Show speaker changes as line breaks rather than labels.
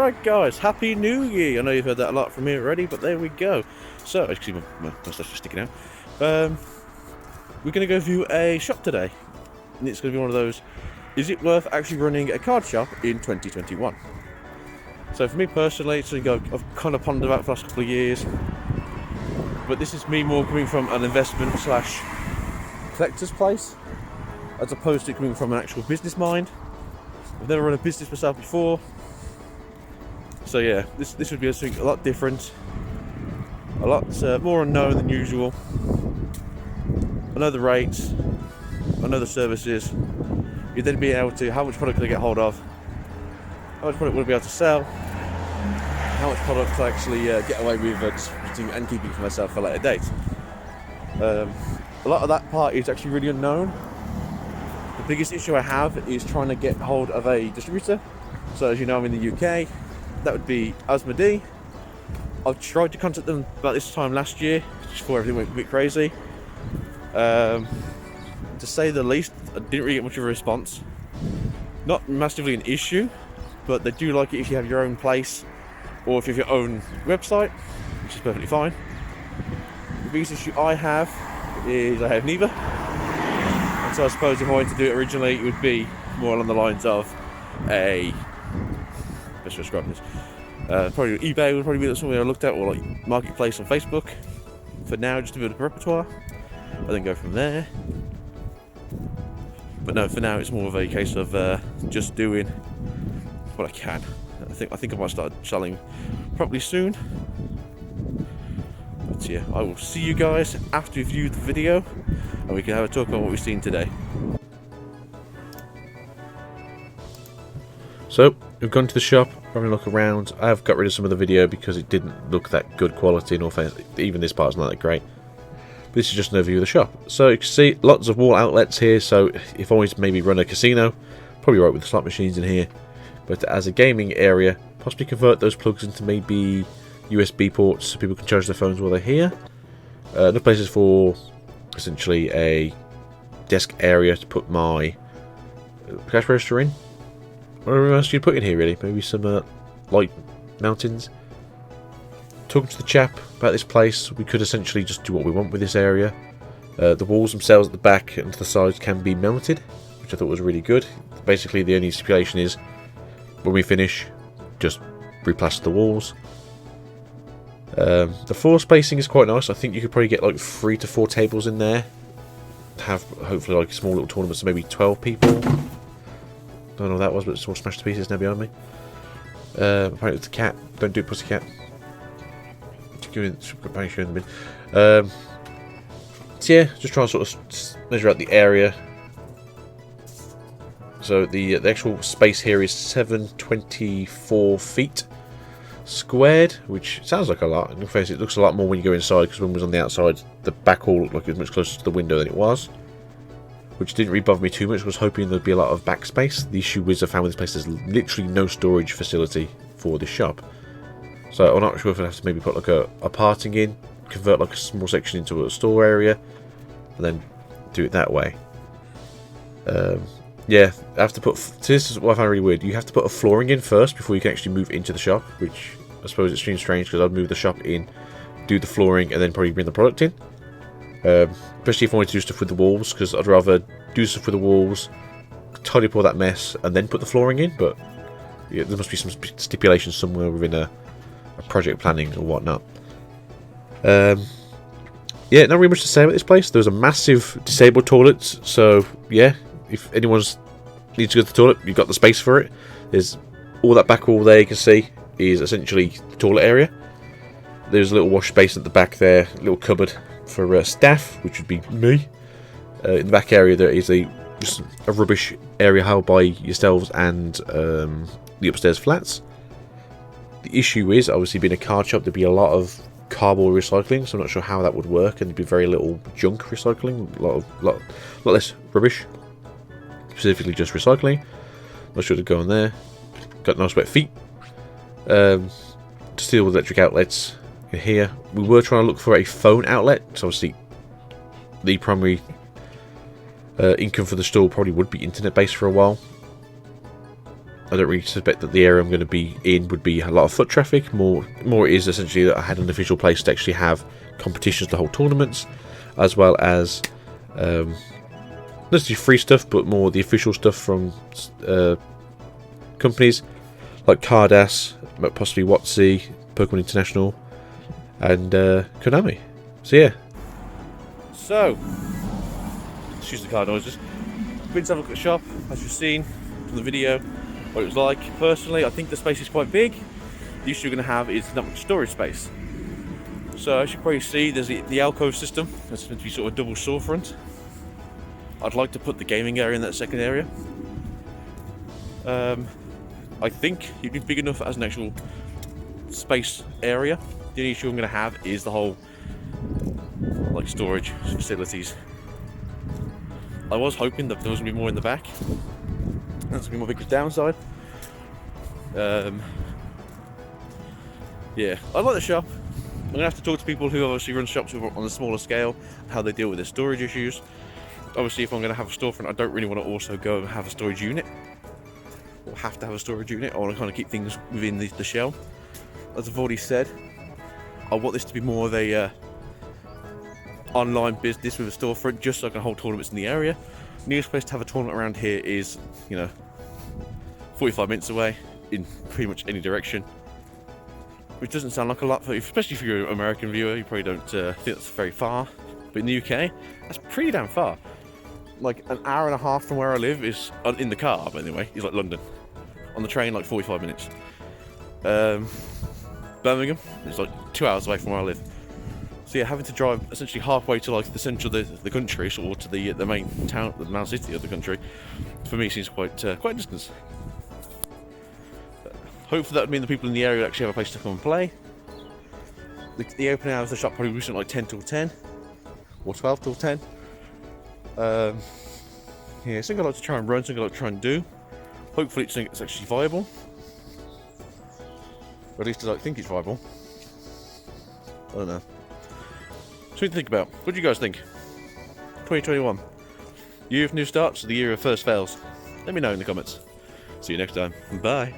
Alright guys, Happy New Year! I know you've heard that a lot from me already, but there we go. So, excuse my mustache is sticking out. We're going to go view a shop today. And it's going to be one of those, is it worth actually running a card shop in 2021? So for me personally, it's something I've kind of pondered about for the last couple of years. But this is me more coming from an investment slash collector's place, as opposed to coming from an actual business mind. I've never run a business myself before. So yeah, this would be something a lot different, a lot more unknown than usual. I know the rates, I know the services. You'd then be able to, how much product can I get hold of, how much product would I be able to sell, how much product to actually get away with distributing and keeping for myself for a later date. A lot of that part is actually really unknown. The biggest issue I have is trying to get hold of a distributor. So as you know, I'm in the UK. That would be Asmodee. I've tried to contact them about this time last year, just before everything went a bit crazy. To say the least, I didn't really get much of a response. Not massively an issue, but they do like it if you have your own place, or if you have your own website, which is perfectly fine. The biggest issue I have is I have neither. And so I suppose if I wanted to do it originally, it would be more along the lines of a... best way of describing this. Probably eBay would probably be something I looked at, or like Marketplace on Facebook. For now, just to build a repertoire, and then go from there. But no, for now it's more of a case of just doing what I can. I think I might start selling probably soon. But yeah, I will see you guys after we've viewed the video, and we can have a talk about what we've seen today. So, we've gone to the shop, having a look around. I have got rid of some of the video because it didn't look that good quality, in all fairness. Even this part's not that great. But this is just an overview of the shop. So you can see lots of wall outlets here, so if I wanted to maybe run a casino, probably right with the slot machines in here. But as a gaming area, possibly convert those plugs into maybe USB ports so people can charge their phones while they're here. Other places for essentially a desk area to put my cash register in. What else do you put in here, really? Maybe some light mountains. Talking to the chap about this place, we could essentially just do what we want with this area. The walls themselves at the back and to the sides can be mounted, which I thought was really good. Basically, the only stipulation is, when we finish, just replaster the walls. The floor spacing is quite nice. I think you could probably get like 3 to 4 tables in there. Have hopefully like small little tournaments of maybe 12 people. Don't know what that was, but it's all smashed to pieces now behind me. Apparently it's a cat. Don't do pussycat. Apparently showing them in. So yeah, just try and sort of measure out the area. So the actual space here is 724 feet squared, which sounds like a lot. In fact, it looks a lot more when you go inside, because when it was on the outside, the back hall looked like it was much closer to the window than it was. Which didn't really bother me too much. I was hoping there'd be a lot of backspace. The issue is I found with this place there's literally no storage facility for this shop. So I'm not sure if I'd have to maybe put like a parting in, convert like a small section into a store area, and then do it that way. Yeah, I have to put... This is what I found really weird. You have to put a flooring in first before you can actually move into the shop, which I suppose it seems strange because I'd move the shop in, do the flooring, and then probably bring the product in. Especially if I wanted to do stuff with the walls, because I'd rather do stuff with the walls, tidy up all that mess, and then put the flooring in. But yeah, there must be some stipulations somewhere within a project planning or whatnot. Yeah, not really much to say about this place. There's a massive disabled toilet, so yeah, if anyone needs to go to the toilet, you've got the space for it. There's all that back wall there you can see is essentially the toilet area. There's a little wash basin at the back there, a little cupboard for staff, which would be me. In the back area there is just a rubbish area held by yourselves and the upstairs flats. The issue is, obviously being a card shop, there'd be a lot of cardboard recycling, so I'm not sure how that would work, and there'd be very little junk recycling, a lot less rubbish, specifically just recycling. Not sure to go on there. Got nice wet feet. To deal with electric outlets in here. We were trying to look for a phone outlet, so obviously the primary income for the store probably would be internet based for a while. I don't really suspect that the area I'm going to be in would be a lot of foot traffic. More it is essentially that I had an official place to actually have competitions to hold tournaments, as well as not necessarily free stuff, but more the official stuff from companies like Cardass, possibly WotC, Pokemon International, and Konami. So yeah. So, excuse the car noises. Been to have a look at the shop, as you've seen from the video, what it was like. Personally, I think the space is quite big. The issue you're going to have is not much storage space. So as you probably see, there's the alcove system. That's meant to be sort of double storefront. I'd like to put the gaming area in that second area. I think it'd be big enough as an actual space area. The only issue I'm going to have is the whole storage facilities. I was hoping that there was going to be more in the back. That's going to be my biggest downside. Yeah, I like the shop. I'm going to have to talk to people who obviously run shops on a smaller scale, how they deal with their storage issues. Obviously, if I'm going to have a storefront, I don't really want to also go and have a storage unit. Or have to have a storage unit. I want to kind of keep things within the shell. As I've already said, I want this to be more of a online business with a storefront, just so I can hold tournaments in the area. The nearest place to have a tournament around here is, 45 minutes away in pretty much any direction, which doesn't sound like a lot, especially if you're an American viewer. You probably don't think that's very far, but in the UK, that's pretty damn far. Like an hour and a half from where I live is in the car, but anyway, is like London. On the train, like 45 minutes. Birmingham is like 2 hours away from where I live. So yeah, having to drive essentially halfway to like the centre of the country, or to the main town, the main city of the country, for me seems quite a distance. Hopefully that would mean the people in the area actually have a place to come and play. The opening hours of the shop probably be something like 10 till 10, or 12 till 10. Yeah, something I like to try and run, something I like to try and do. Hopefully it's something that's actually viable. Or at least I think it's viable. I don't know. Something to think about. What do you guys think? 2021. Year of new starts, the year of first fails. Let me know in the comments. See you next time. Bye.